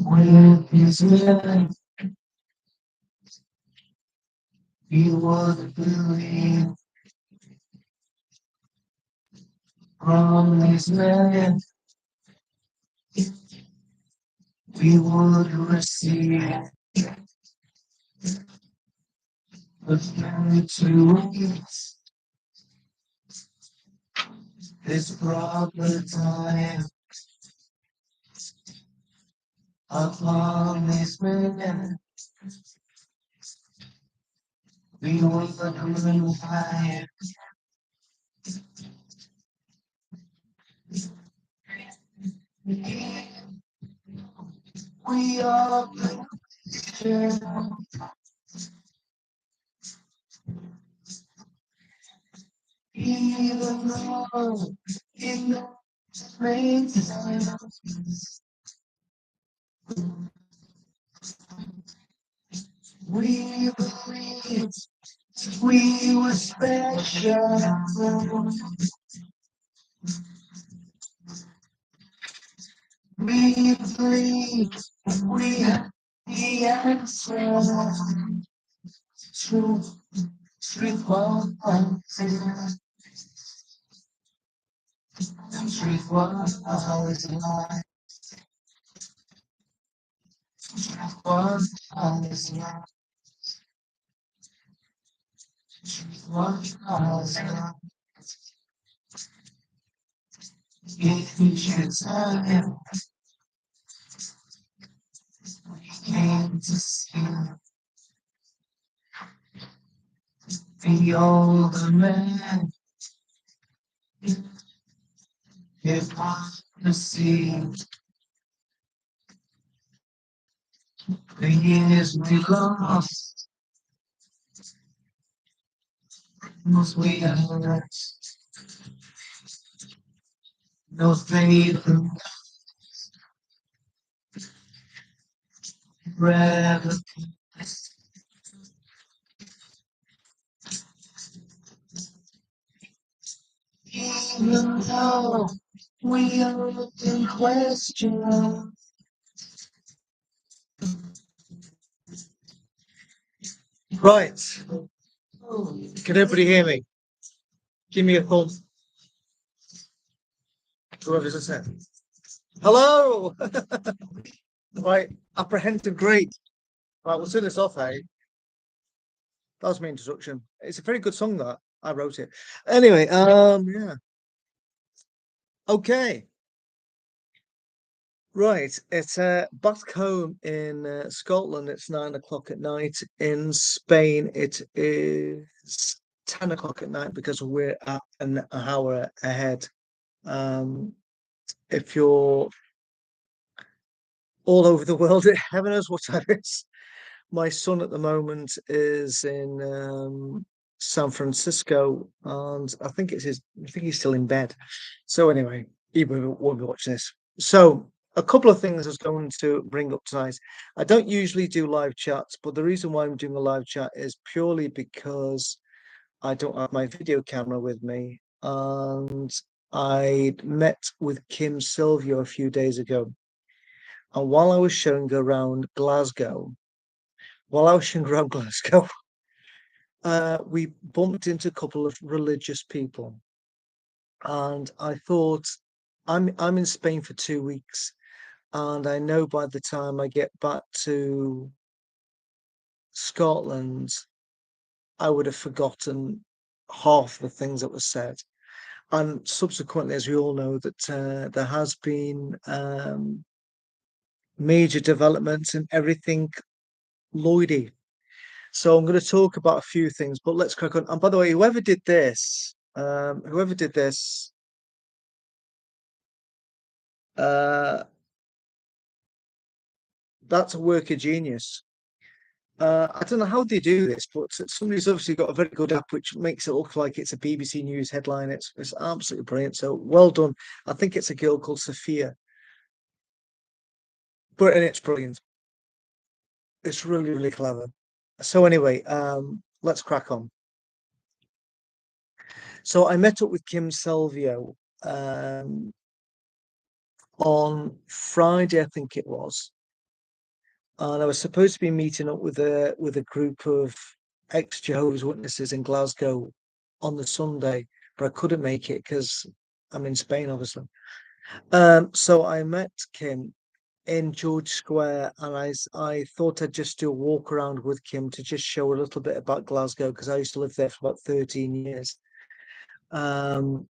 When his man, you would believe from his man, we would receive the victories. This proper time upon his man, we would revive. We are prepared, even though in the we believed we were special. We believed we had the answer. Truth, truth was truth was life. Truth was life. Truth was life. If we should time, we came to see the older man. Hypocrisy, the years we lost, most we have lost. No faith in forever. Even though we are in question. Right. Can everybody hear me? Give me a call. Whoever's listening. Hello. Right. Apprehensive. Great. Right. We'll turn this off, eh? That was my introduction. It's a very good song that I wrote it. Anyway, yeah. Okay. Right. It's back home in Scotland. It's 9 o'clock at night. In Spain, it is 10 o'clock at night because we're at an hour ahead. If you're all over the world, heaven knows what time it is. My son at the moment is in San Francisco, and I think he's still in bed. So anyway, he won't be watching this. So a couple of things I was going to bring up tonight. I don't usually do live chats, but the reason why I'm doing a live chat is purely because I don't have my video camera with me, and I met with Kim Silvio a few days ago. And while I was showing her around Glasgow, we bumped into a couple of religious people, and I thought, I'm in Spain for 2 weeks, and I know by the time I get back to Scotland, I would have forgotten half the things that were said. And subsequently, as we all know, that there has been major developments in everything Lloydy. So I'm going to talk about a few things, but let's crack on. And by the way, whoever did this, uh, that's a work of genius. I don't know how they do this, but somebody's obviously got a very good app which makes it look like it's a BBC News headline. It's absolutely brilliant. So well done. I think it's a girl called Sophia, and it's brilliant. It's really, really clever. So anyway, let's crack on. So I met up with Kim Silvio on Friday, I think it was, and I was supposed to be meeting up with a group of ex-Jehovah's Witnesses in Glasgow on the Sunday, but I couldn't make it because I'm in Spain, obviously. So I met Kim in George Square, and I thought I'd just do a walk around with Kim to just show a little bit about Glasgow because I used to live there for about 13 years. Um,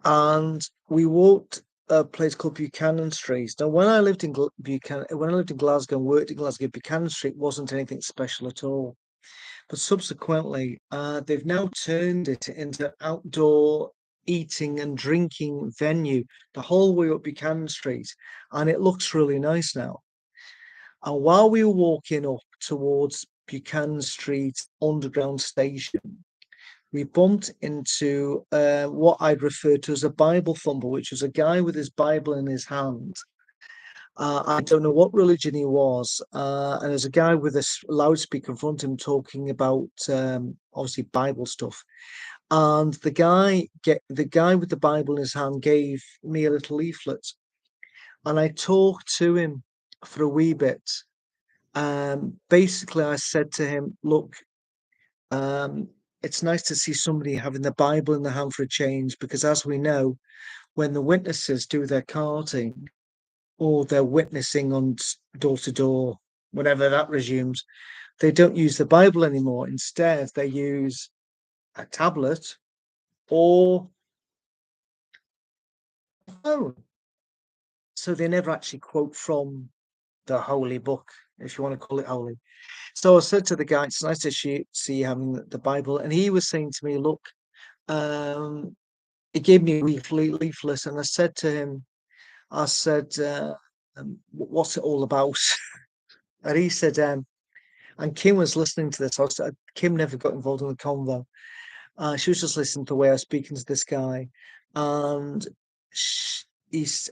and we walked a place called Buchanan Street. Now, when I lived in when I lived in Glasgow and worked in Glasgow, Buchanan Street wasn't anything special at all. But subsequently, they've now turned it into outdoor eating and drinking venue the whole way up Buchanan Street, and it looks really nice now. And while we were walking up towards Buchanan Street Underground Station, we bumped into what I'd referred to as a Bible thumper, which was a guy with his Bible in his hand. I don't know what religion he was, and there's a guy with a loudspeaker in front of him talking about obviously Bible stuff. And the guy with the Bible in his hand gave me a little leaflet, and I talked to him for a wee bit. Basically, I said to him, "Look, um, it's nice to see somebody having the Bible in the hand for a change, because as we know, when the witnesses do their carting or they're witnessing on door to door, whenever that resumes, they don't use the Bible anymore. Instead, they use a tablet or a phone. So they never actually quote from the holy book, if you want to call it holy." So I said to the guy, "It's nice to see you having the Bible." And he was saying to me, "Look," he gave me a leaflet, and I said to him, I said, "What's it all about?" And he said, and Kim was listening to this. Kim never got involved in the convo. She was just listening to the way I was speaking to this guy. And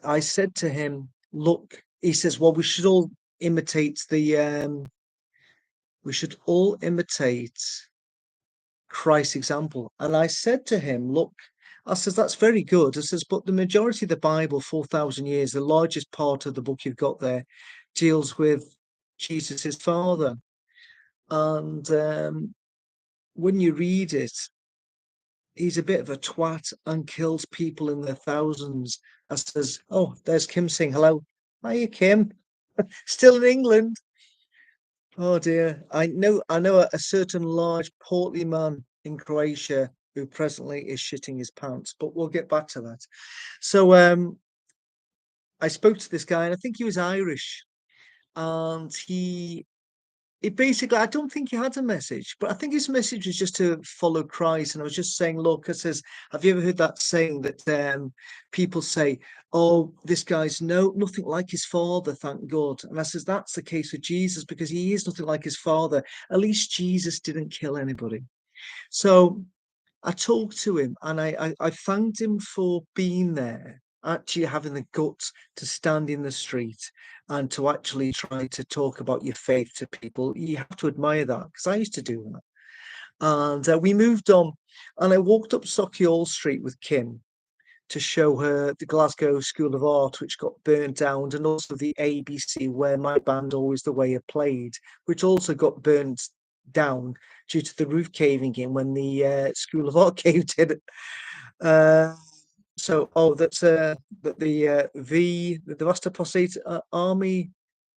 I said to him, "Look," he says, "well, we should all imitate Christ's example." And I said to him, "Look," I says, "that's very good." I says, "but the majority of the Bible, 4,000 years, the largest part of the book you've got there deals with Jesus, his father. And when you read it, he's a bit of a twat and kills people in their thousands." I says, "Oh, there's Kim saying hello. Hiya, Kim. Still in England." Oh dear. I know a certain large portly man in Croatia who presently is shitting his pants, but we'll get back to that. So I spoke to this guy, and I think he was Irish, and he basically, I don't think he had a message, but I think his message was just to follow Christ. And I was just saying, "Look," I says, "have you ever heard that saying that people say, oh, this guy's nothing like his father, thank God." And I says, "That's the case with Jesus, because he is nothing like his father. At least Jesus didn't kill anybody." So I talked to him, and I thanked him for being there, actually having the guts to stand in the street and to actually try to talk about your faith to people. You have to admire that, because I used to do that. And we moved on, and I walked up Sauchiehall Street with Kim to show her the Glasgow School of Art, which got burnt down, and also the ABC, where my band Always the Way have played, which also got burnt down due to the roof caving in when the School of Art caved in. That's the Vastaposite Army,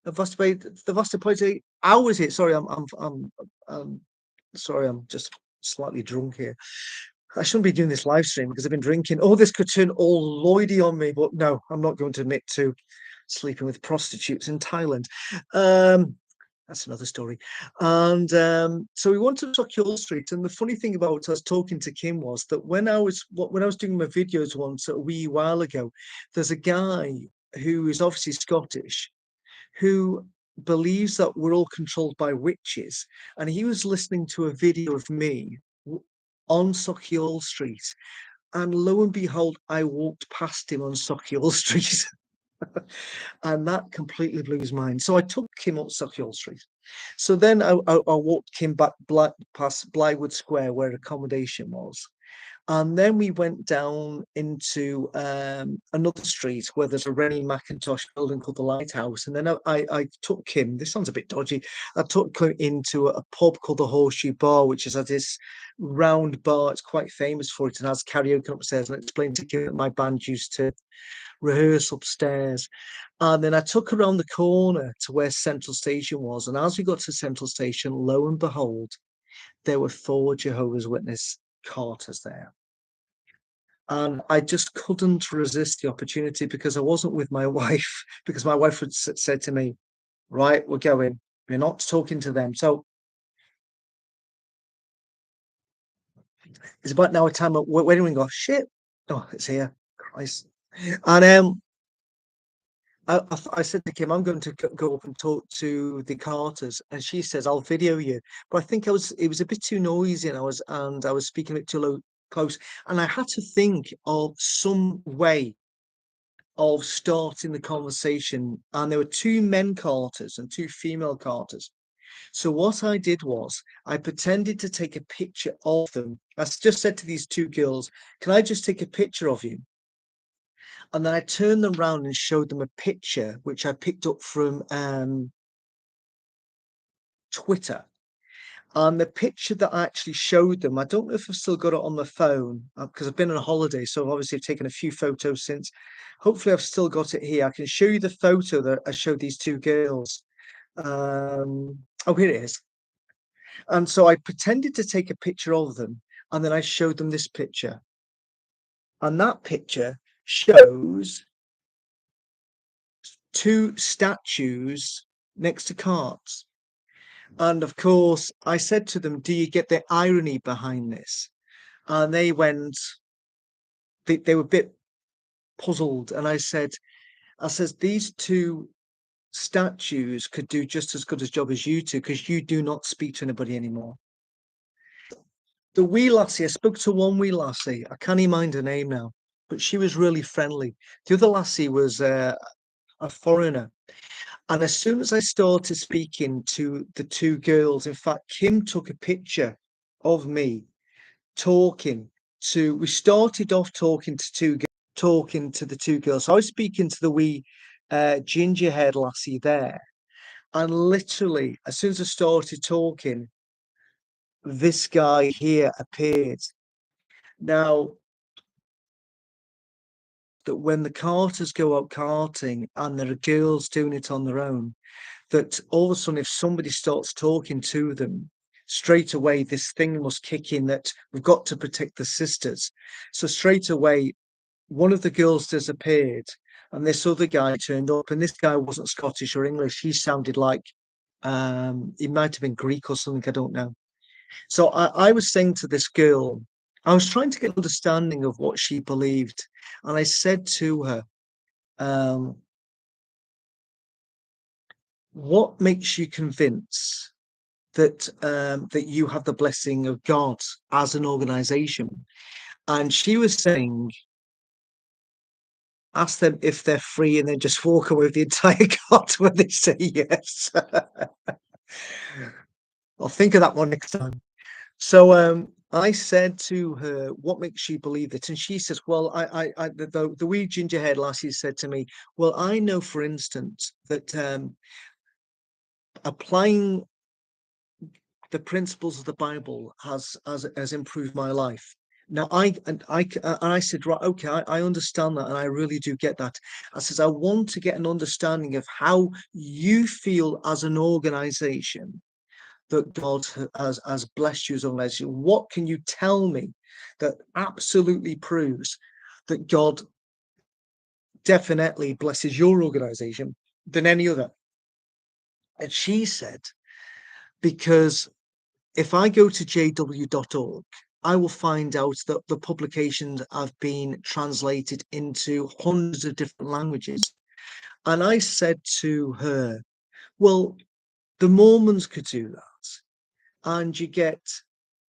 the Vastaposite. How is it? Sorry, I'm sorry, I'm just slightly drunk here. I shouldn't be doing this live stream because I've been drinking. Oh, this could turn all Lloydy on me, but no, I'm not going to admit to sleeping with prostitutes in Thailand. That's another story. And so we went to Sauchiehall Street, and the funny thing about us talking to Kim was that when I was doing my videos once a wee while ago, there's a guy who is obviously Scottish who believes that we're all controlled by witches, and he was listening to a video of me on Sauchiehall Street, and lo and behold, I walked past him on Sauchiehall Street. And that completely blew his mind. So I took Kim up Stockyall Street. So then I walked Kim back past Blywood Square where accommodation was. And then we went down into another street where there's a Rennie Mackintosh building called the Lighthouse. And then I took Kim, this sounds a bit dodgy, I took Kim into a pub called the Horseshoe Bar, which is at this round bar. It's quite famous for it and has karaoke upstairs. And I explained to Kim that my band used to rehearse upstairs. And then I took her around the corner to where Central Station was. And as we got to Central Station, lo and behold, there were 4 Jehovah's Witness carters there. And I just couldn't resist the opportunity because I wasn't with my wife, because my wife had said to me, right, we're going, we're not talking to them. So it's about now a time of wedding ring off. Shit. Oh, it's here. Christ. And I said to Kim, I'm going to go up and talk to the Carters, and she says, I'll video you. But I think it was a bit too noisy, and I was speaking a bit too close, and I had to think of some way of starting the conversation. And there were 2 men Carters and 2 female Carters. So what I did was I pretended to take a picture of them. I just said to these 2 girls, can I just take a picture of you? And then I turned them around and showed them a picture, which I picked up from Twitter. And the picture that I actually showed them, I don't know if I've still got it on the phone because I've been on a holiday. So obviously I've taken a few photos since. Hopefully I've still got it here. I can show you the photo that I showed these 2 girls. Oh, here it is. And so I pretended to take a picture of them, and then I showed them this picture. And that picture shows 2 statues next to carts. And of course, I said to them, do you get the irony behind this? And they went, they were a bit puzzled. And I said, these 2 statues could do just as good a job as you 2 because you do not speak to anybody anymore. The wee lassie, I spoke to one wee lassie. I can't even mind her name now, but she was really friendly. The other lassie was a foreigner. And as soon as I started speaking to the 2 girls, in fact, Kim took a picture of me talking to. We started off talking to the 2 girls. So I was speaking to the wee ginger-haired lassie there, and literally, as soon as I started talking, this guy here appeared. Now, that when the carters go out carting and there are girls doing it on their own, that all of a sudden, if somebody starts talking to them, straight away this thing must kick in that we've got to protect the sisters. So straight away, one of the girls disappeared, and this other guy turned up, and this guy wasn't Scottish or English. He sounded like he might have been Greek or something. I don't know. So I was saying to this girl, I was trying to get an understanding of what she believed, and I said to her, what makes you convince that that you have the blessing of God as an organization? And she was saying, ask them if they're free and then just walk away with the entire cart when they say yes. I'll think of that one next time. So I said to her, what makes you believe it? And she says, well, the wee ginger-haired lassie said to me, well, I know, for instance, that applying the principles of the Bible has improved my life. Now I said, right, okay, I understand that, and I really do get that. I says, I want to get an understanding of how you feel as an organization that God has blessed you as an organization. What can you tell me that absolutely proves that God definitely blesses your organization than any other? And she said, because if I go to jw.org, I will find out that the publications have been translated into hundreds of different languages. And I said to her, well, the Mormons could do that. And you get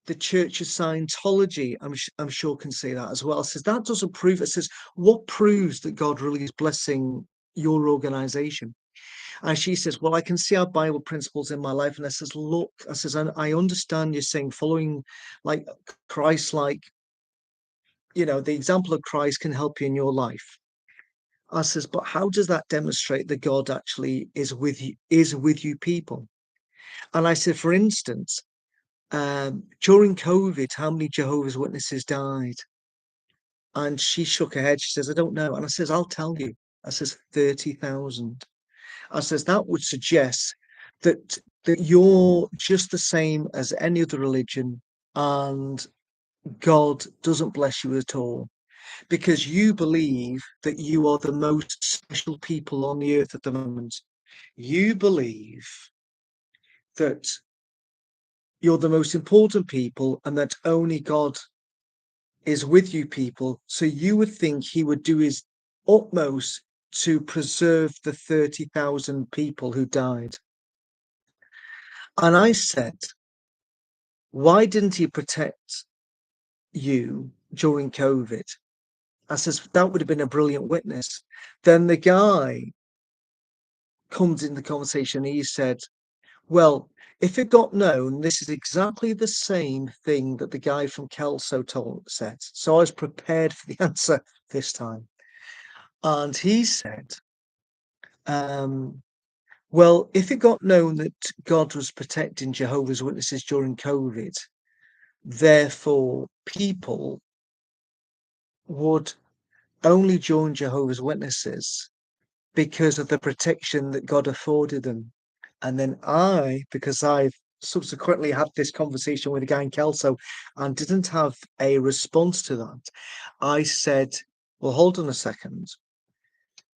the Church of Scientology, I'm sure, can say that as well. It says that doesn't prove it. Says, what proves that God really is blessing your organization? And she says, well, I can see our Bible principles in my life. And I says, look, I says, I understand you're saying following like Christ, like, the example of Christ can help you in your life. I says, but how does that demonstrate that God actually is with you people? And I said, for instance, during COVID, how many Jehovah's Witnesses died? And she shook her head. She says, I don't know. And I says, I'll tell you. I says, 30,000. I says, that would suggest that you're just the same as any other religion, and God doesn't bless you at all, because you believe that you are the most special people on the earth at the moment. You believe that you're the most important people and that only God is with you people. So you would think he would do his utmost to preserve the 30,000 people who died. And I said, why didn't he protect you during COVID? I says, that would have been a brilliant witness. Then the guy comes in the conversation. He said, well, if it got known, this is exactly the same thing that the guy from Kelso said. So I was prepared for the answer this time. And he said, well, if it got known that God was protecting Jehovah's Witnesses during COVID, therefore people would only join Jehovah's Witnesses because of the protection that God afforded them. And then because I've subsequently had this conversation with a guy in Kelso and didn't have a response to that, I said, well, hold on a second.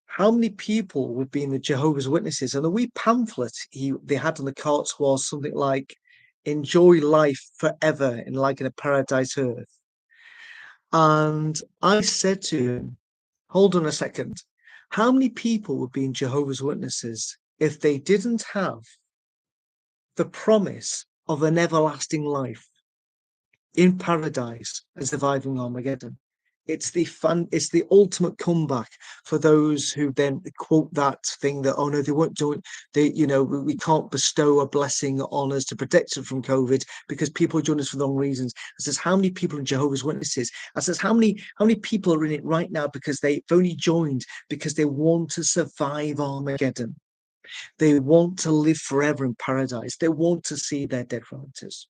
How many people would be in the Jehovah's Witnesses? And the wee pamphlet they had on the carts was something like, enjoy life forever in a paradise earth. And I said to him, hold on a second. How many people would be in Jehovah's Witnesses if they didn't have the promise of an everlasting life in paradise and surviving Armageddon? It's the ultimate comeback for those who then quote that thing that, oh no, they won't do it. We can't bestow a blessing on us to protect us from COVID because people join us for the wrong reasons. I says, how many people in Jehovah's Witnesses? I says, how many people are in it right now because they've only joined because they want to survive Armageddon. They want to live forever in paradise. They want to see their dead relatives.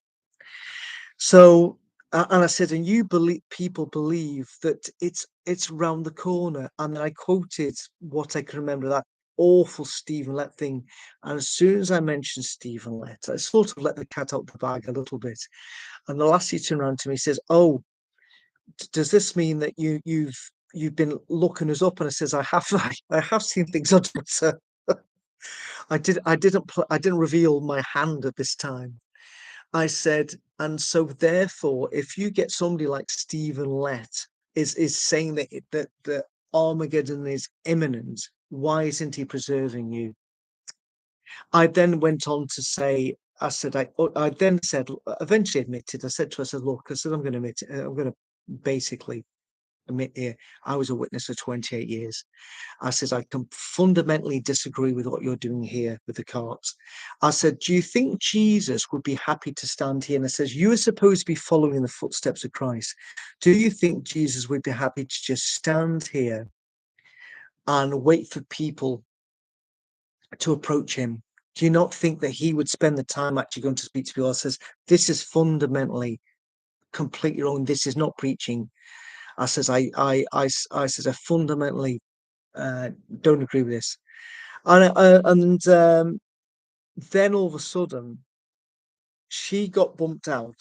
So, and I said, and people believe that it's round the corner. And I quoted what I can remember, that awful Stephen Lett thing. And as soon as I mentioned Stephen Lett, I sort of let the cat out the bag a little bit. And the lassie turned around to me and says, "Oh, does this mean that you've been looking us up?" And I says, "I have, I have seen things on Twitter." I didn't reveal my hand at this time. I said, and so therefore, if you get somebody like Stephen Lett is saying that Armageddon is imminent, why isn't he preserving you? I then went on to say, I then said, eventually admitted, I said to her, I said, look, I said, I'm going to admit, I'm going to basically admit here, I was a witness for 28 years. I said, I can fundamentally disagree with what you're doing here with the carts. I said, do you think Jesus would be happy to stand here? And I says, you are supposed to be following in the footsteps of Christ. Do you think Jesus would be happy to just stand here and wait for people to approach him? Do you not think that he would spend the time actually going to speak to people? I says, this is fundamentally completely wrong. This is not preaching. I says, I says, I fundamentally don't agree with this. And then all of a sudden, she got bumped out,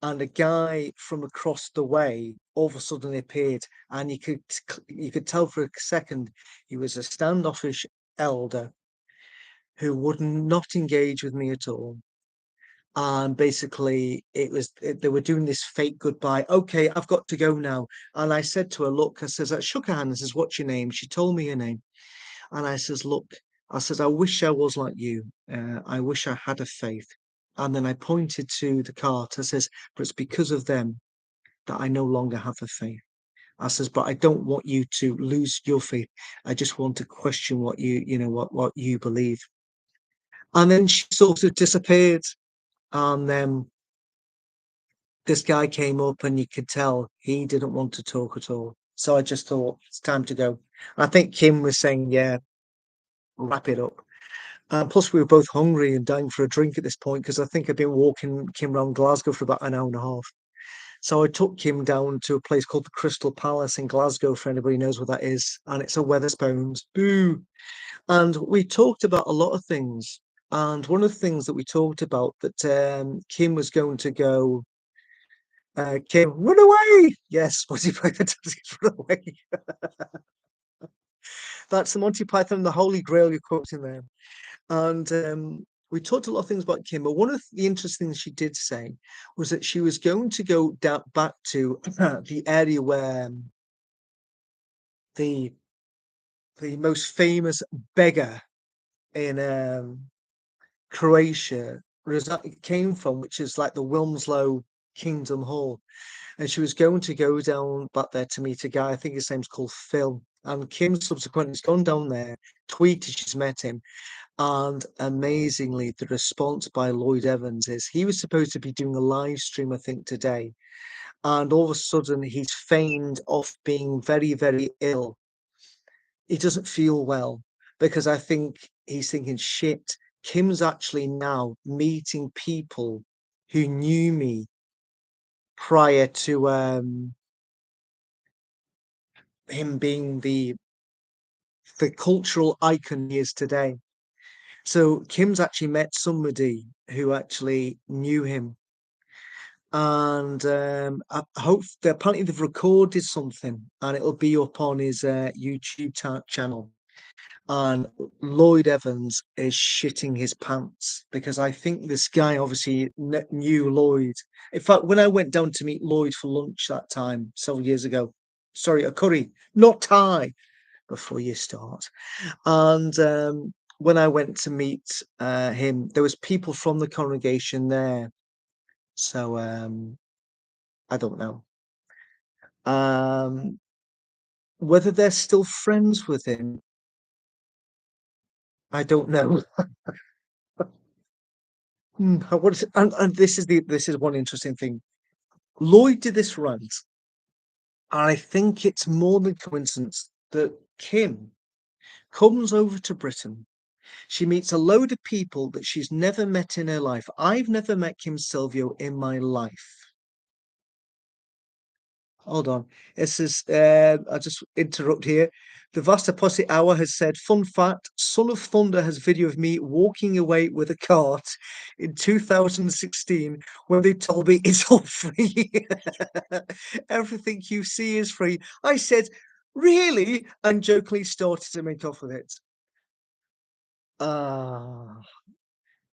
and a guy from across the way all of a sudden appeared, and you could tell for a second he was a standoffish elder who would not engage with me at all. And basically, they were doing this fake goodbye. Okay, I've got to go now. And I said to her, look, I says, I shook her hand and says, what's your name? She told me her name. And I says, look, I says, I wish I was like you. I wish I had a faith. And then I pointed to the cart. I says, but it's because of them that I no longer have a faith. I says, but I don't want you to lose your faith. I just want to question what what you believe. And then she sort of disappeared. And this guy came up, and you could tell he didn't want to talk at all. So I just thought it's time to go. I think Kim was saying, "Yeah, wrap it up." Plus, we were both hungry and dying for a drink at this point because I think I'd been walking Kim around Glasgow for about an hour and a half. So I took Kim down to a place called the Crystal Palace in Glasgow, for anybody who knows what that is, and it's a Wetherspoons. Boo! And we talked about a lot of things. And one of the things that we talked about that Kim was going to go. Kim, run away! Yes, Monty Python tells you to run away. That's the Monty Python and the Holy Grail you're quoting there. And we talked a lot of things about Kim, but one of the interesting things she did say was that she was going to go down back to the area where the most famous beggar in Croatia came from, which is like the Wilmslow Kingdom Hall. And she was going to go down back there to meet a guy. I think his name's called Phil. And Kim subsequently has gone down there, tweeted she's met him. And amazingly, the response by Lloyd Evans is he was supposed to be doing a live stream, I think, today. And all of a sudden, he's feigned off being very, very ill. He doesn't feel well because I think he's thinking, shit, Kim's actually now meeting people who knew me prior to him being the cultural icon he is today. So Kim's actually met somebody who actually knew him, and I hope that apparently they've recorded something, and it'll be up on his YouTube channel. And Lloyd Evans is shitting his pants because I think this guy obviously knew Lloyd. In fact, when I went down to meet Lloyd for lunch that time several years ago, sorry, a curry, not Thai, before you start. And when I went to meet him, there was people from the congregation there. So I don't know um, whether they're still friends with him. I don't know. And this is one interesting thing. Lloyd did this rant, and I think it's more than coincidence that Kim comes over to Britain. She meets a load of people that she's never met in her life. I've never met Kim Silvio in my life. Hold on. This is, I'll just interrupt here. The Vasta Posse Hour has said, fun fact, Son of Thunder has video of me walking away with a cart in 2016 when they told me it's all free. Everything you see is free. I said, really? And jokingly started to make off with it. Ah.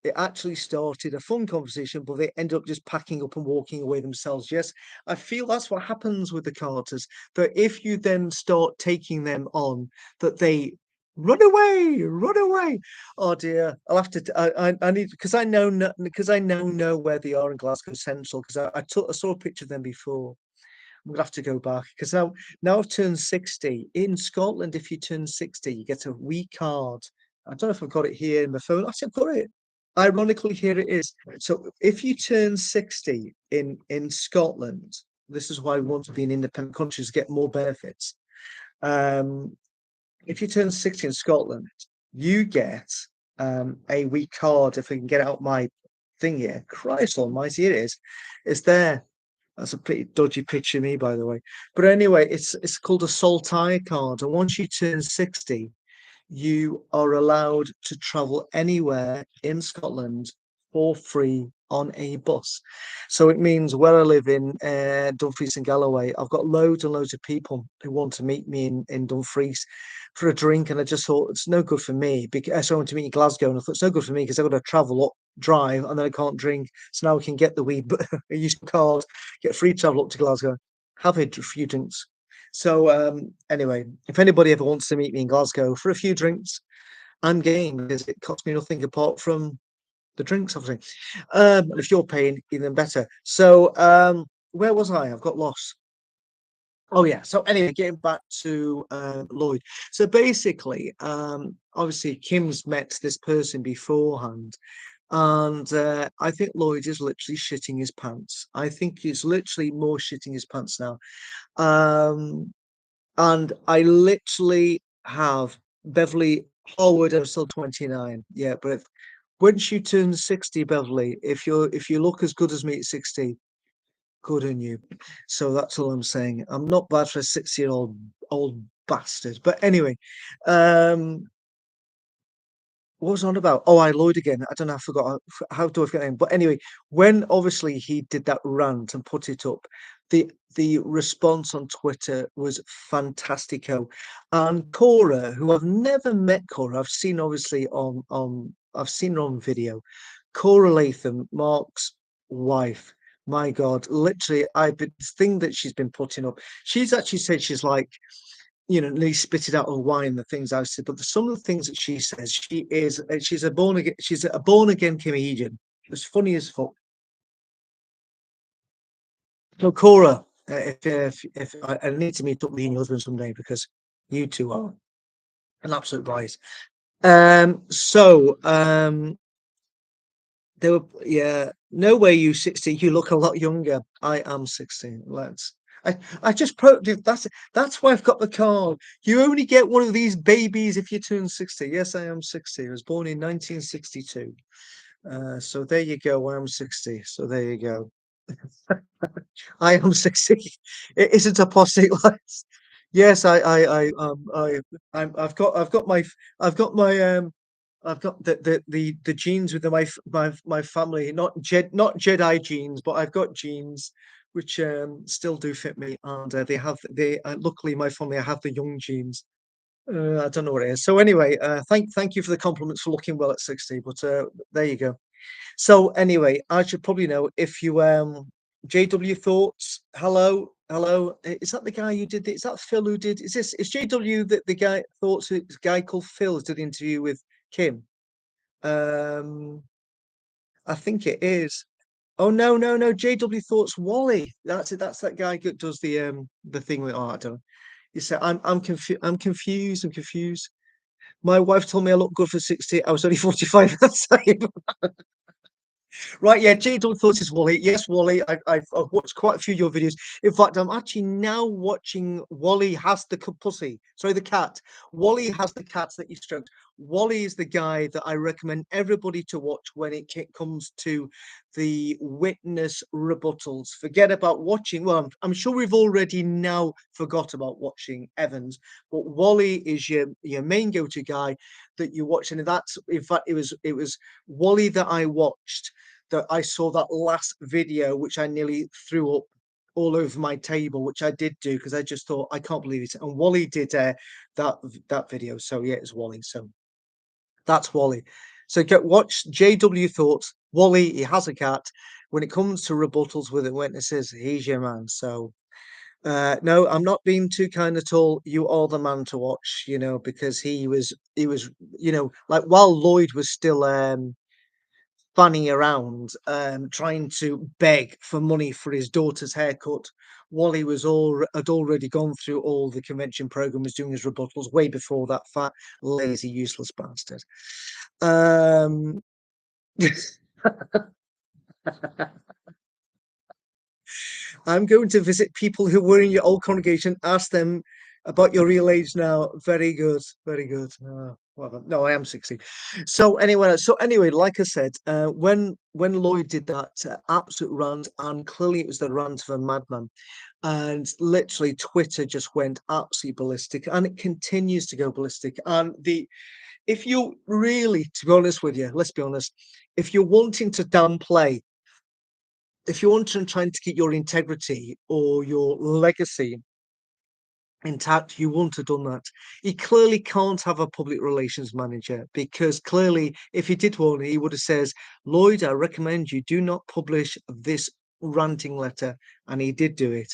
It actually started a fun conversation, but they ended up just packing up and walking away themselves. Yes, I feel that's what happens with the Carters. That if you then start taking them on, that they run away, run away. Oh dear, I'll have to. I need because I now know where they are in Glasgow Central because I saw a picture of them before. I'm gonna have to go back because now I've turned 60 in Scotland. If you turn 60, you get a wee card. I don't know if I've got it here in my phone. Actually, I've got it. Ironically, here it is. So if you turn 60 in Scotland, this is why we want to be an independent country to get more benefits. Um, if you turn 60 in Scotland, you get a wee card. If I can get out my thing here, Christ Almighty, it is. It's there. That's a pretty dodgy picture of me, by the way. But anyway, it's called a Saltire card, and once you turn 60, you are allowed to travel anywhere in Scotland for free on a bus. So it means where I live in Dumfries and Galloway, I've got loads and loads of people who want to meet me in Dumfries for a drink. And I just thought it's no good for me because I want to meet in Glasgow. And I thought it's no good for me because I've got to travel up, drive, and then I can't drink. So now I can get the wee use card, get free travel up to Glasgow, have a few drinks. So anyway, if anybody ever wants to meet me in Glasgow for a few drinks, I'm game because it costs me nothing apart from the drinks, obviously. And if you're paying, even better. So where was I? I've got lost. Oh yeah. So anyway, getting back to Lloyd. So basically, obviously Kim's met this person beforehand, and I think Lloyd is literally shitting his pants. I think he's literally more shitting his pants now. Um, and I literally have Beverly Harwood. I'm still 29. Yeah, but once you turn 60, Beverly, if you look as good as me at 60, good on you. So that's all I'm saying. I'm not bad for a 60-year-old bastard. But anyway, um, what was I on about? Oh, I Lloyd again. I don't know. I forgot. How do I forget him? But anyway, when obviously he did that rant and put it up, the response on Twitter was fantastico. And Cora, who I've never met, Cora, I've seen obviously on I've seen her on video. Cora Latham, Mark's wife. My God, literally, I've been this thing that she's been putting up. She's actually said she's like, nearly spit it out of wine, the things I said, but some of the things that she says, she's a born again comedian. It's funny as fuck. So Cora, if I need to meet up with you and your husband someday because you two are an absolute rise. They were, yeah, no way you 60, you look a lot younger. I am 16. I just that's why I've got the card. You only get one of these babies if you turn 60. Yes, I am 60. I was born in 1962. So there you go. I'm 60. So there you go. I am 60. It isn't a plastic life. Yes, I've got I've got my I've got the genes within my family, not Jedi genes, but I've got genes which still do fit me, and they luckily my family I have the young genes. I don't know what it is. So anyway, thank you for the compliments for looking well at 60, but there you go. So anyway, I should probably know if you JW thoughts. Hello, hello. Is that the guy you did? Is that Phil who did? Is JW the guy thoughts? It's a guy called Phil who did the interview with Kim. Um, I think it is. Oh no, no, no. JW thoughts Wally. That's it. That's that guy that does the thing with. Oh, I don't know. You said I'm confused. I'm confused. I'm confused. My wife told me I look good for 60. I was only 45 at the time. Right, yeah, Jade thoughts is Wally. Yes, Wally. I've watched quite a few of your videos. In fact, I'm actually now watching Wally has the pussy. Sorry, the cat. Wally has the cats that he stroked. Wally is the guy that I recommend everybody to watch when it comes to the witness rebuttals. Forget about watching. Well, I'm sure we've already now forgot about watching Evans, but Wally is your main go-to guy that you watch, and that's in fact it was Wally that I watched that I saw that last video, which I nearly threw up all over my table, which I did do because I just thought I can't believe it. And Wally did that video, so yeah, it's Wally. So that's Wally. So get watch JW thoughts. Wally, he has a cat. When it comes to rebuttals with the witnesses, he's your man. So no, I'm not being too kind at all. You are the man to watch, because he was, like while Lloyd was still fanning around, trying to beg for money for his daughter's haircut. Wally had already gone through all the convention program, was doing his rebuttals way before that fat, lazy, useless bastard. Um, I'm going to visit people who were in your old congregation, ask them about your real age now. Very good, very good. Well, no, I am 60. So anyway, like I said, when Lloyd did that absolute rant, and clearly it was the rant of a madman, and literally Twitter just went absolutely ballistic, and it continues to go ballistic. And the if you really, to be honest with you, let's be honest, if you're wanting to downplay if you want to trying to keep your integrity or your legacy intact, you wouldn't have done that. He clearly can't have a public relations manager because clearly, if he did one, he would have says, "Lloyd, I recommend you do not publish this ranting letter," and he did do it.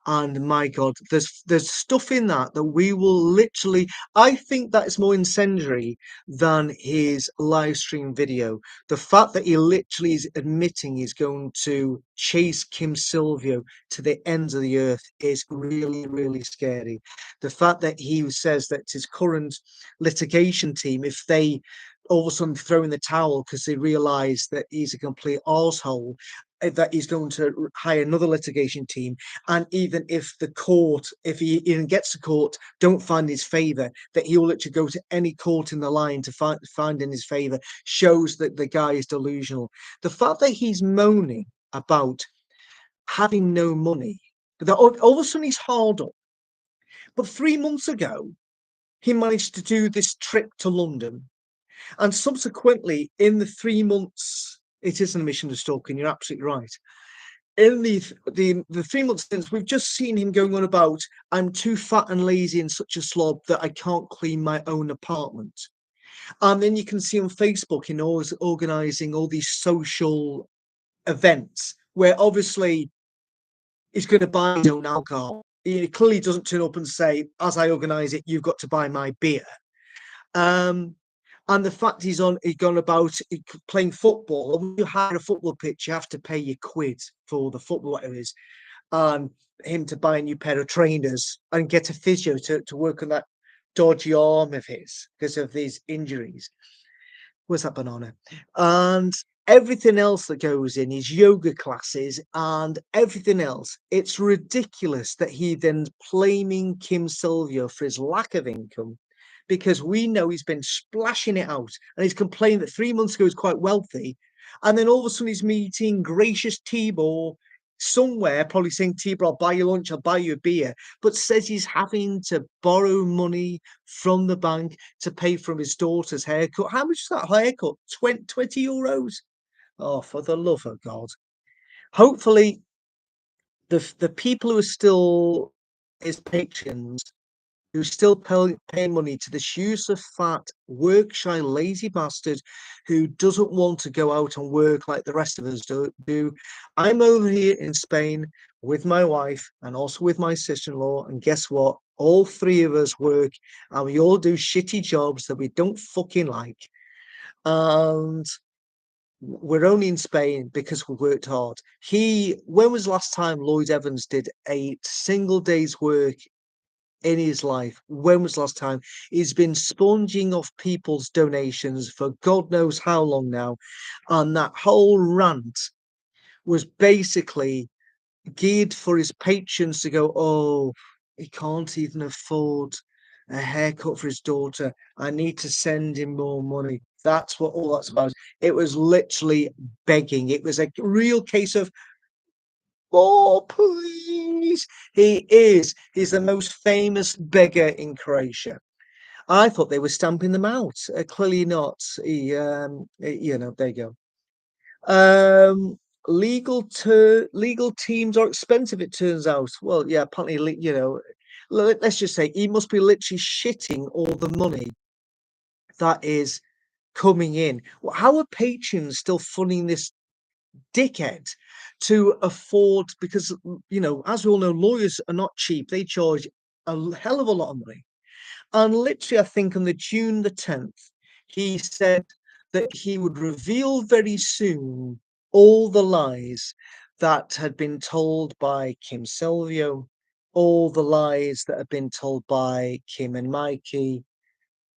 And my God, there's stuff in that that we will literally. I think that is more incendiary than his live stream video. The fact that he literally is admitting he's going to chase Kim Silvio to the ends of the earth is really, really scary. The fact that he says that his current litigation team, if they all of a sudden throw in the towel because they realise that he's a complete arsehole, that he's going to hire another litigation team. And even if the court, if he even gets to court, don't find his favour, that he'll literally go to any court in the line to find in his favour, shows that the guy is delusional. The fact that he's moaning about having no money, that all of a sudden he's hard up. But 3 months ago, he managed to do this trip to London. And subsequently, in the 3 months, it is an admission to stalking, you're absolutely right. In the 3 months since, we've just seen him going on about, I'm too fat and lazy and such a slob that I can't clean my own apartment. And then you can see on Facebook, always organising all these social events where obviously he's going to buy his own alcohol. He clearly doesn't turn up and say, as I organise it, you've got to buy my beer. Um, and the fact he's gone about playing football. When you hire a football pitch, you have to pay your quid for the football, whatever it is, and him to buy a new pair of trainers and get a physio to work on that dodgy arm of his because of these injuries. Where's that banana? And everything else that goes in his yoga classes and everything else. It's ridiculous that he then blaming Kim Silvio for his lack of income, because we know he's been splashing it out and he's complaining that 3 months ago he's quite wealthy. And then all of a sudden he's meeting gracious Tibor somewhere, probably saying, Tibor, I'll buy you lunch, I'll buy you a beer, but says he's having to borrow money from the bank to pay for his daughter's haircut. How much is that haircut? 20 euros? Oh, for the love of God. Hopefully, the people who are still his patrons, who still pay money to this useless, fat, work-shy, lazy bastard who doesn't want to go out and work like the rest of us do. I'm over here in Spain with my wife and also with my sister-in-law, and guess what? All three of us work and we all do shitty jobs that we don't fucking like. And we're only in Spain because we worked hard. When was the last time Lloyd Evans did a single day's work in his life? When was the last time? He's been sponging off people's donations for God knows how long now. And that whole rant was basically geared for his patrons to go, oh, he can't even afford a haircut for his daughter. I need to send him more money. That's what all that's about. It was literally begging. It was a real case of, oh, please. He's the most famous beggar in Croatia. I thought they were stamping them out. Clearly not. There you go. Um, legal teams are expensive, it turns out. Well, yeah, apparently, let's just say he must be literally shitting all the money that is coming in. How are patrons still funding this dickhead to afford? Because as we all know, lawyers are not cheap. They charge a hell of a lot of money. And literally, I think on the June the 10th, he said that he would reveal very soon all the lies that had been told by Kim Silvio, all the lies that had been told by Kim and Mikey,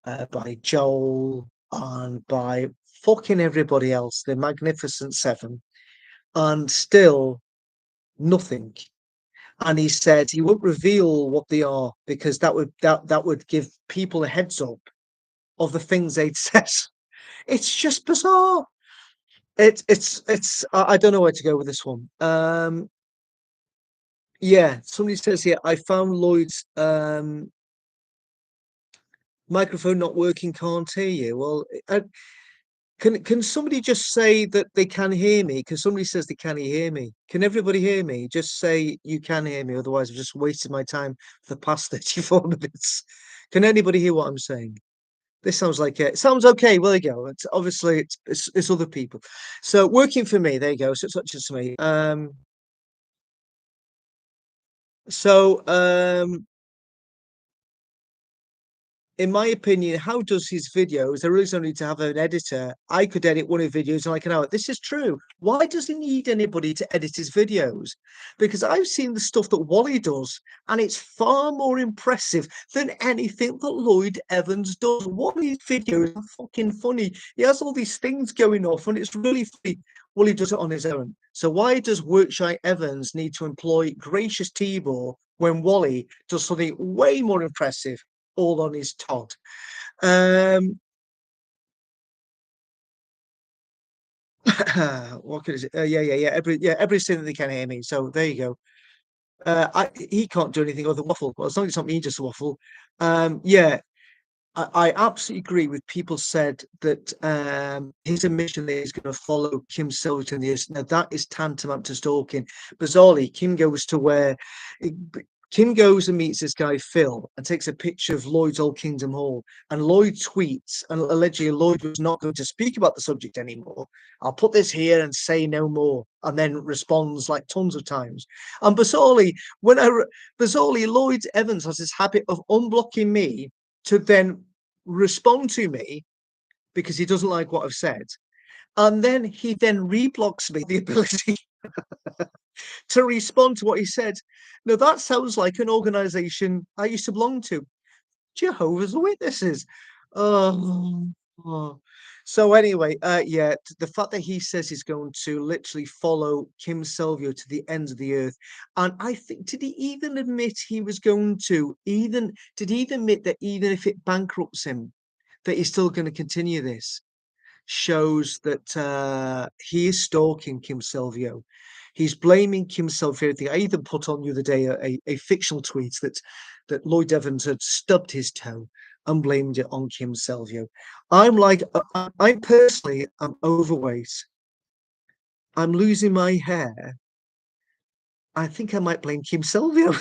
by Joel, and by fucking everybody else, the Magnificent Seven, and still nothing. And he said he won't reveal what they are because that would give people a heads up of the things they'd said. It's just bizarre. It's I don't know where to go with this one. Yeah, somebody says here, I found Lloyd's microphone not working, can't hear you. Well, can somebody just say that they can hear me? Because somebody says they can't hear me. Can everybody hear me? Just say you can hear me. Otherwise, I've just wasted my time for the past 34 minutes. Can anybody hear what I'm saying? This sounds like it. Sounds okay. Well, there you go. It's obviously it's other people. So working for me. There you go. So it's not just me. So, in my opinion, how does his videos? There is only to have an editor. I could edit one of his videos in like an hour. This is true. Why does he need anybody to edit his videos? Because I've seen the stuff that Wally does, and it's far more impressive than anything that Lloyd Evans does. Wally's videos are fucking funny. He has all these things going off, and it's really funny. Wally does it on his own. So why does Workshire Evans need to employ Gracious Tibor when Wally does something way more impressive? All on his Todd. Um, what can I say? Everybody's saying that they can hear me. So there you go. He can't do anything other than waffle. Well, as long as it's not me just waffle. Yeah, I absolutely agree with people said that his admission that he's going to follow Kim Silvio to the Now that is tantamount to stalking. Bizarrely, Kim goes and meets this guy Phil and takes a picture of Lloyd's Old Kingdom Hall. And Lloyd tweets, and allegedly Lloyd was not going to speak about the subject anymore. I'll put this here and say no more, and then responds like tons of times. And bizarrely, Lloyd Evans has this habit of unblocking me to then respond to me because he doesn't like what I've said. And then he then reblocks me the ability to respond to what he said. Now, that sounds like an organization I used to belong to, Jehovah's Witnesses. Oh, oh. So anyway, yeah, the fact that he says he's going to literally follow Kim Silvio to the ends of the earth, and I think did he even admit he was going to even did he even admit that even if it bankrupts him, that he's still going to continue this? Shows that he is stalking Kim Silvio. He's blaming Kim Silvio for everything. I even put on the other day a fictional tweet that Lloyd Evans had stubbed his toe and blamed it on Kim Silvio. I'm like, I personally am overweight. I'm losing my hair. I think I might blame Kim Silvio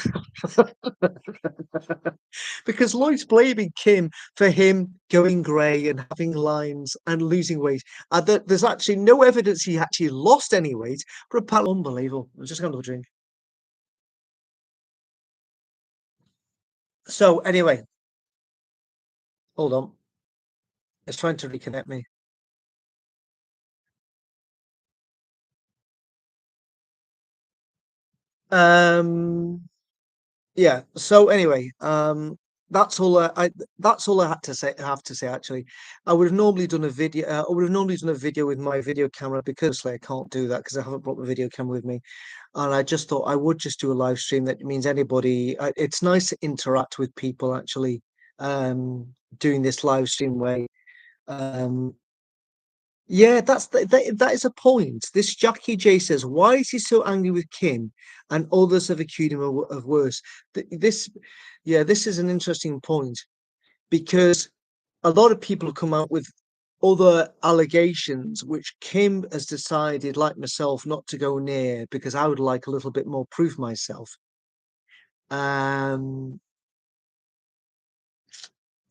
because Lloyd's blaming Kim for him going grey and having lines and losing weight. And there's actually no evidence he actually lost any weight, but apparently unbelievable. I'm just going to drink. So anyway, hold on. It's trying to reconnect me. Um, yeah. So anyway, that's all that's all I had to say. I have to say actually, I would have normally done a video. I would have normally done a video with my video camera because I can't do that because I haven't brought my video camera with me. And I just thought I would just do a live stream. That means anybody. It's nice to interact with people actually. Doing this live stream way. Um, Yeah, that is a point. This Jackie J says, why is he so angry with Kim and others have accused him of worse? This, yeah, this is an interesting point because a lot of people have come out with other allegations which Kim has decided, like myself, not to go near because I would like a little bit more proof myself. Um,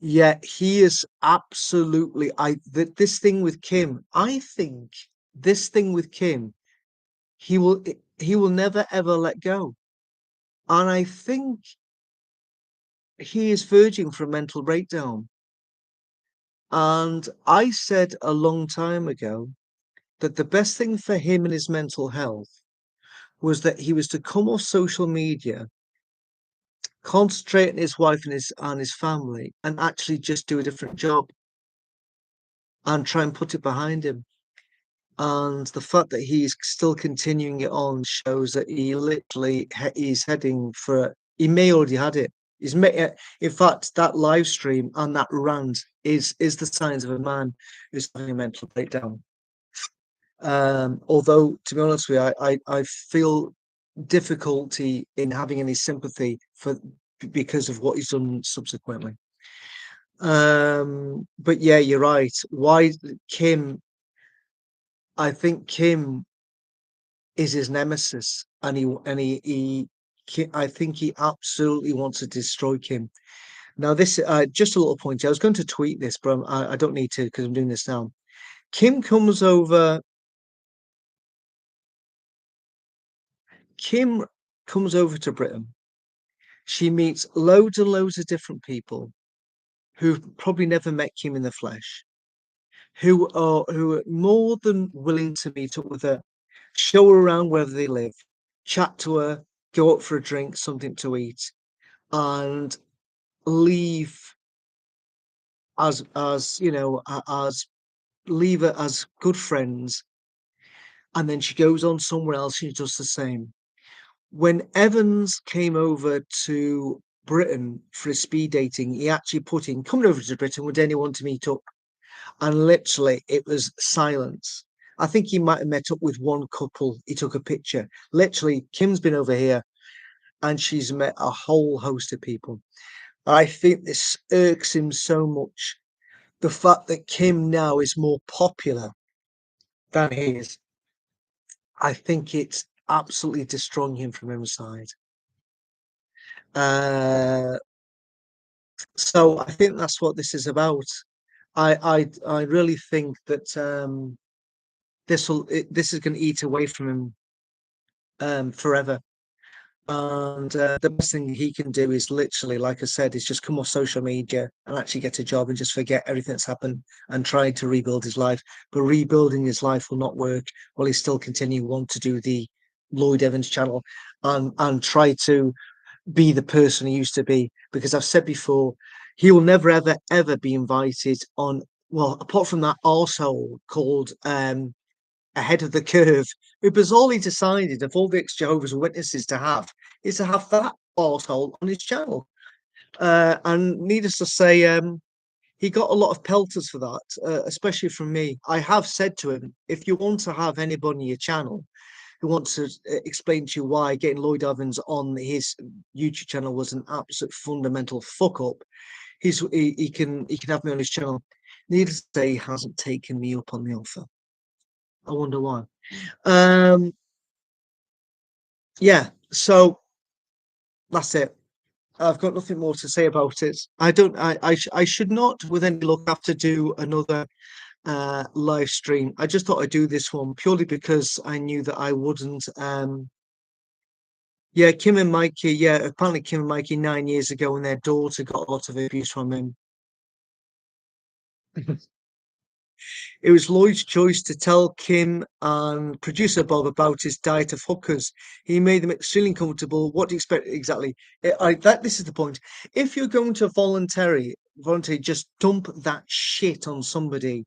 yeah, he is absolutely. This thing with Kim, I think this thing with Kim he will he will never ever let go. And I think he is verging for a mental breakdown. And I said a long time ago that the best thing for him and his mental health was that he was to come off social media, concentrate on his wife and his family, and actually just do a different job and try and put it behind him. And the fact that he's still continuing it on shows that he literally he's heading for. He may already had it. In fact, that live stream and that rant is the signs of a man who's having a mental breakdown. Although, to be honest with you, I feel difficulty in having any sympathy for because of what he's done subsequently. But yeah, you're right. Why Kim? I think Kim is his nemesis, and I think he absolutely wants to destroy Kim. Now, this just a little point. I was going to tweet this, but I don't need to because I'm doing this now. Kim comes over. Kim comes over to Britain. She meets loads and loads of different people who've probably never met Kim in the flesh, who are more than willing to meet up with her, show her around wherever they live, chat to her, go out for a drink, something to eat, and leave as you know as leave her as good friends. And then she goes on somewhere else and she does the same. When Evans came over to Britain for his speed dating, he actually put in, coming over to Britain, would anyone to meet up? And literally, it was silence. I think he might have met up with one couple. He took a picture. Literally, Kim's been over here and she's met a whole host of people. I think this irks him so much. The fact that Kim now is more popular than he is, I think it's absolutely destroying him from inside. Uh, so I think that's what this is about. I really think that this is going to eat away from him forever. And the best thing he can do is literally, like I said, is just come off social media and actually get a job and just forget everything that's happened and try to rebuild his life. But rebuilding his life will not work while he still continue want to do the Lloyd Evans channel and try to be the person he used to be. Because I've said before, he will never ever ever be invited on. Well, apart from that arsehole called ahead of the curve, who bizarrely decided of all the ex-Jehovah's Witnesses to have is to have that arsehole on his channel. And needless to say, he got a lot of pelters for that, especially from me. I have said to him, if you want to have anybody on your channel who wants to explain to you why getting Lloyd Evans on his YouTube channel was an absolute fundamental fuck up, he can have me on his channel. Needless to say, he hasn't taken me up on the offer. I wonder why. Um, yeah, so that's it. I've got nothing more to say about it. I don't. I should not, with any luck, have to do another live stream. I just thought I'd do this one purely because I knew that I wouldn't. Yeah, Kim and Mikey. Yeah, apparently Kim and Mikey 9 years ago, and their daughter got a lot of abuse from him. It was Lloyd's choice to tell Kim and producer Bob about his diet of hookers. He made them extremely comfortable. What do you expect exactly? This is the point. If you're going to voluntarily just dump that shit on somebody,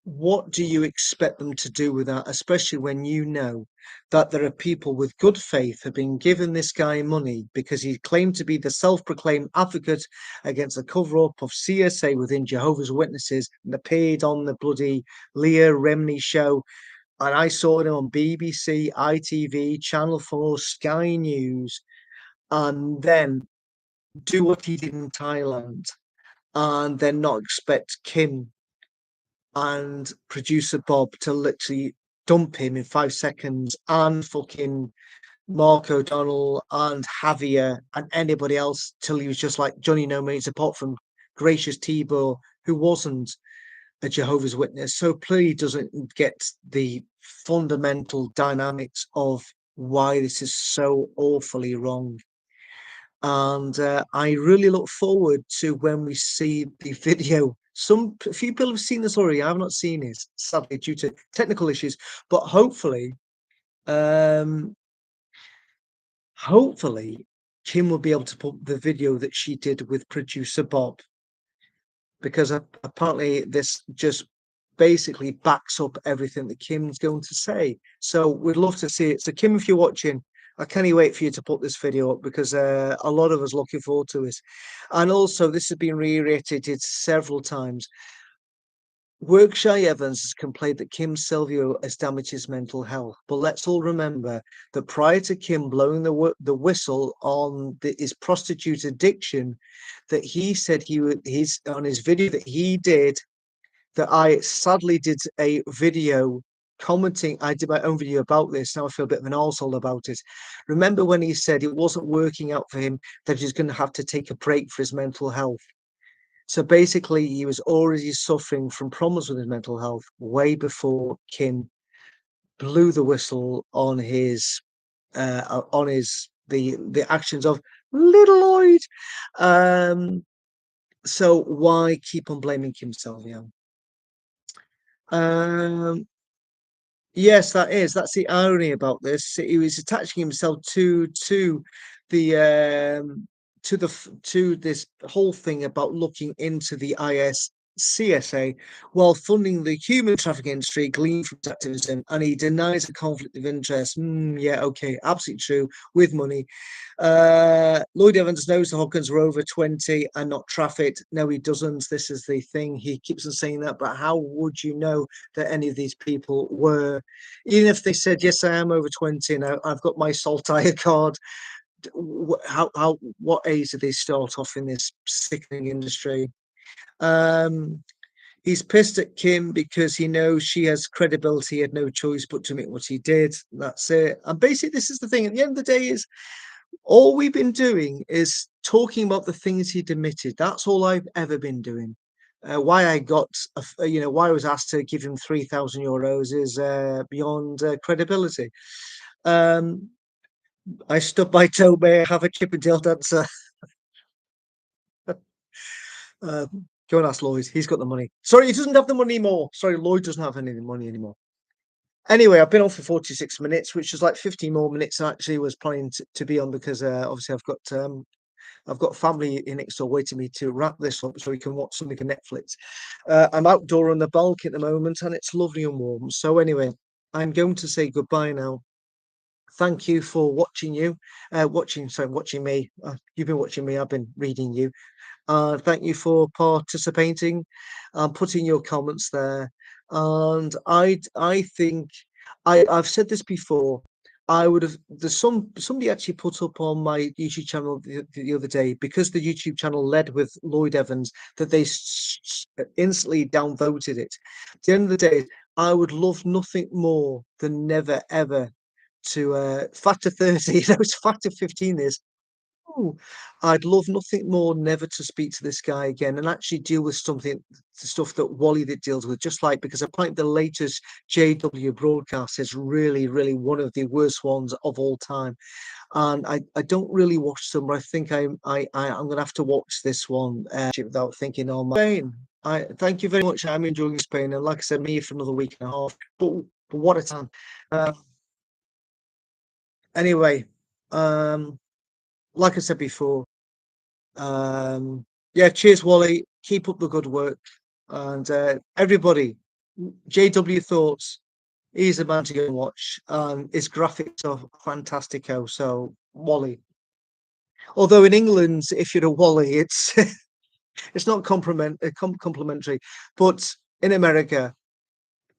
what do you expect them to do with that? Especially when you know that there are people with good faith have been giving this guy money because he claimed to be the self-proclaimed advocate against the cover-up of CSA within Jehovah's Witnesses and appeared on the bloody Leah Remini show. And I saw him on BBC, ITV, Channel 4, Sky News, and then do what he did in Thailand and then not expect Kim and producer Bob to literally dump him in 5 seconds, and fucking Mark O'Donnell and Javier and anybody else till he was just like Johnny No Mates, apart from Gracious Tibor, who wasn't a Jehovah's Witness. So clearly doesn't get the fundamental dynamics of why this is so awfully wrong. And I really look forward to when we see the video. A few people have seen this already. I have not seen it, sadly, due to technical issues. But um, hopefully, Kim will be able to put the video that she did with producer Bob, because apparently this just basically backs up everything that Kim's going to say. So we'd love to see it. So Kim, if you're watching, I can't wait for you to put this video up because a lot of us looking forward to it. And also, this has been reiterated several times. Workshire Evans has complained that Kim Silvio has damaged his mental health. But let's all remember that prior to Kim blowing the whistle on his prostitute addiction, that he said he's on his video that he did, that I sadly did a video commenting. I did my own video about this. Now I feel a bit of an arsehole about it. Remember when he said it wasn't working out for him, that he's going to have to take a break for his mental health? So basically, he was already suffering from problems with his mental health way before Kim blew the whistle on his the actions of Little Lloyd. Um, so why keep on blaming Kim Silvio? Um, yes, that's the irony about this. He was attaching himself the to this whole thing about looking into the ISCSA while funding the human trafficking industry gleaned from his activism, and he denies a conflict of interest. Yeah, okay, absolutely true. With money, Lloyd Evans knows the Hawkins were over 20 and not trafficked. No, he doesn't. This is the thing. He keeps on saying that, but how would you know that any of these people were? Even if they said, yes, I am over 20 and I've got my salt tire card, what age did they start off in this sickening industry? Um, he's pissed at Kim because he knows she has credibility. He had no choice but to admit what he did. That's it. And basically, this is the thing. At the end of the day, is all we've been doing is talking about the things he'd admitted. That's all I've ever been doing. Why I got, why I was asked to give him €3,000 is beyond credibility. Um, I stood by Toby, have a Chippendale dancer. Go and ask Lloyd. He's got the money. Sorry, he doesn't have the money anymore. Sorry, Lloyd doesn't have any money anymore. Anyway, I've been on for 46 minutes, which is like 15 more minutes I actually was planning to be on because obviously I've got family in next door waiting me to wrap this up so we can watch something on Netflix. I'm outdoor on the balcony at the moment and it's lovely and warm. So anyway, I'm going to say goodbye now. Thank you for watching me. You've been watching me. I've been reading you. Thank you for participating and putting your comments there. And I think I've said this before. I would have somebody actually put up on my YouTube channel the other day because the YouTube channel led with Lloyd Evans that they instantly downvoted it. At the end of the day, I would love nothing more than never ever to factor 30, no, it's factor 15 is. Oh, I'd love nothing more never to speak to this guy again and actually deal with something, the stuff that Wally that deals with, just like because apparently the latest JW broadcast is really, really one of the worst ones of all time. And I don't really watch them, but I think I'm gonna have to watch this one without thinking, oh my Spain. I thank you very much. I'm enjoying Spain, and like I said, me for another week and a half. But what a time. Um, anyway, um, like I said before. Yeah, cheers, Wally. Keep up the good work. And everybody, JW Thoughts, he's a man to go and watch. His graphics are fantastico. So, Wally. Although in England, if you're a Wally, it's it's not complimentary. But in America,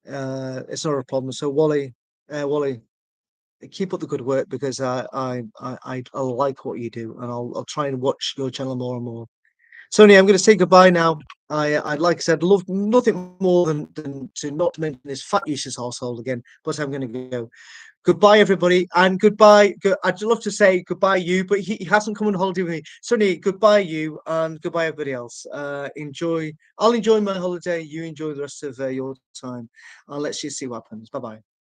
it's not a problem. So, Wally, keep up the good work because I like what you do, and I'll try and watch your channel more and more. Sonia, I'm going to say goodbye now. I'd like I said, love nothing more than to not mention this fat useless household again. But I'm going to go. Goodbye, everybody, and goodbye. I'd love to say goodbye, you, but he hasn't come on holiday with me. Sonia, goodbye, you, and goodbye, everybody else. Enjoy. I'll enjoy my holiday. You enjoy the rest of your time, and let's just see what happens. Bye bye.